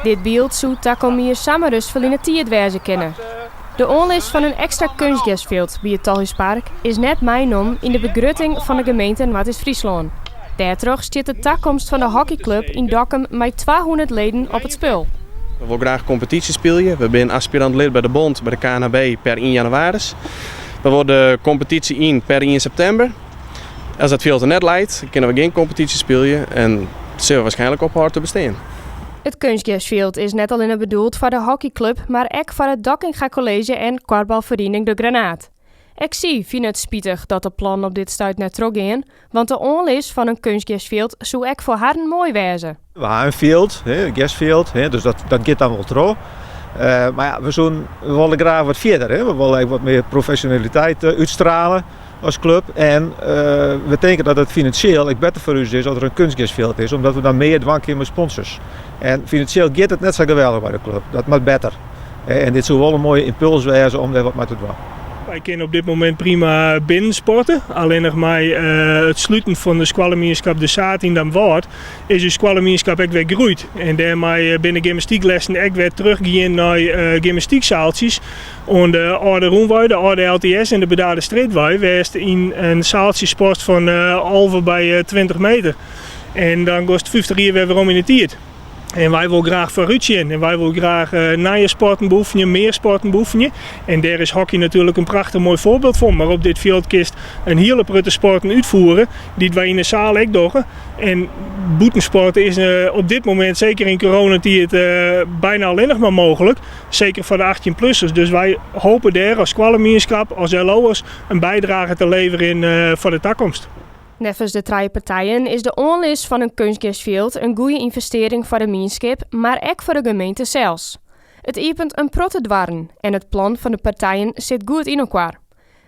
Dit beeld zou takomier samenrust verliezen tiert wezen kennen. De onlis van een extra kunstgrasveld bij het Talhuispark is net meegenomen in de begrutting van de gemeente Noord-Friesland. Daardoor zit de toekomst van de hockeyclub in Dokkum met 200 leden op het spel. We willen graag competitie spelen. We zijn aspirant lid bij de bond, bij de KNHB per 1 januari. We worden de competitie in per 1 september. Als dat veel te net leidt, kunnen we geen competitie spelen en zullen we waarschijnlijk ophouden te bestaan. Het kunstgrasveld is net alleen bedoeld voor de hockeyclub, maar ook voor het Dokkinga College en korfbalvereniging De Granaat. Ik vind het spietig dat de plannen op dit stuit net teruggaan, want de onlis van een kunstgrasveld zou ook voor haar mooi wezen. We hebben een veld, een grasveld, dus dat gaat dan wel trouw. Maar ja, we willen graag wat verder. We willen wat meer professionaliteit uitstralen als club. En we denken dat het financieel beter voor ons is als er een kunstgrasveld is, omdat we dan meer dwang krijgen met sponsors. En financieel gaat het net zo geweldig bij de club. Dat moet beter. En dit zou wel een mooie impuls wezen om daar wat mee te doen. Wij kunnen op dit moment prima binnen sporten. Alleen nog maar het sluiten van de squalemierschap de Saat in dan wordt, is de squalemierschap ook weer groeit. En daarmee binnen gymnastieklessen ook weer teruggaan naar gymnastiekzaaltjes. En de oude Roenwij, de oude LTS en de bedaalde Streetwij was in een zaaltje sport van over bij 20 meter. En dan kost 50 jaar weer om in het tiert. En wij willen graag vooruit zien en wij willen graag nieuwe sporten beoefenen, meer sporten beoefenen. En daar is hockey natuurlijk een prachtig mooi voorbeeld van. Maar op dit veld kist een hele prutte sporten uitvoeren die wij in de zaal ook doen. En boetensporten is op dit moment, zeker in coronatijd, bijna alleen nog maar mogelijk. Zeker voor de 18-plussers. Dus wij hopen daar als squalemierschap, als LO'ers, een bijdrage te leveren voor de toekomst. Nevens de drie partijen is de onlis van een kunstgrasveld een goede investering voor de gemeenschap, maar ook voor de gemeente zelfs. Het ipent een protte dwarren en het plan van de partijen zit goed in elkaar.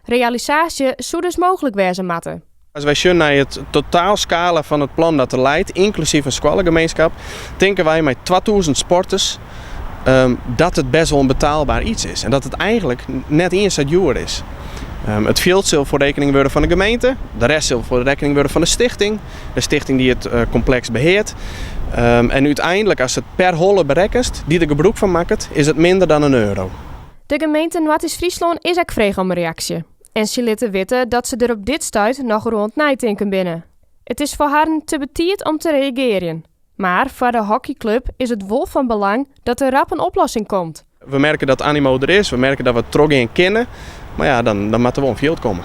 Realisatie zou dus mogelijk wezen matten. Als wij zien naar het totaalschala van het plan dat er leidt, inclusief een squalengemeenschap, denken wij met 2000 sporters dat het best wel een betaalbaar iets is. En dat het eigenlijk net eens het jaar is. Het veld zal voor rekening worden van de gemeente, de rest zal voor de rekening worden van de stichting die het complex beheert. En uiteindelijk, als het per holle berekent die er gebruik van maakt, is het minder dan €1. De gemeente Noord-Friesland is ook vreeg om een reactie. En ze lieten weten dat ze er op dit stuit nog rond nadenken binnen. Het is voor haar te betiert om te reageren. Maar voor de hockeyclub is het wel van belang dat er rap een oplossing komt. We merken dat animo er is, we merken dat we het terug in kennen. Maar ja, dan moet er wel een veld komen.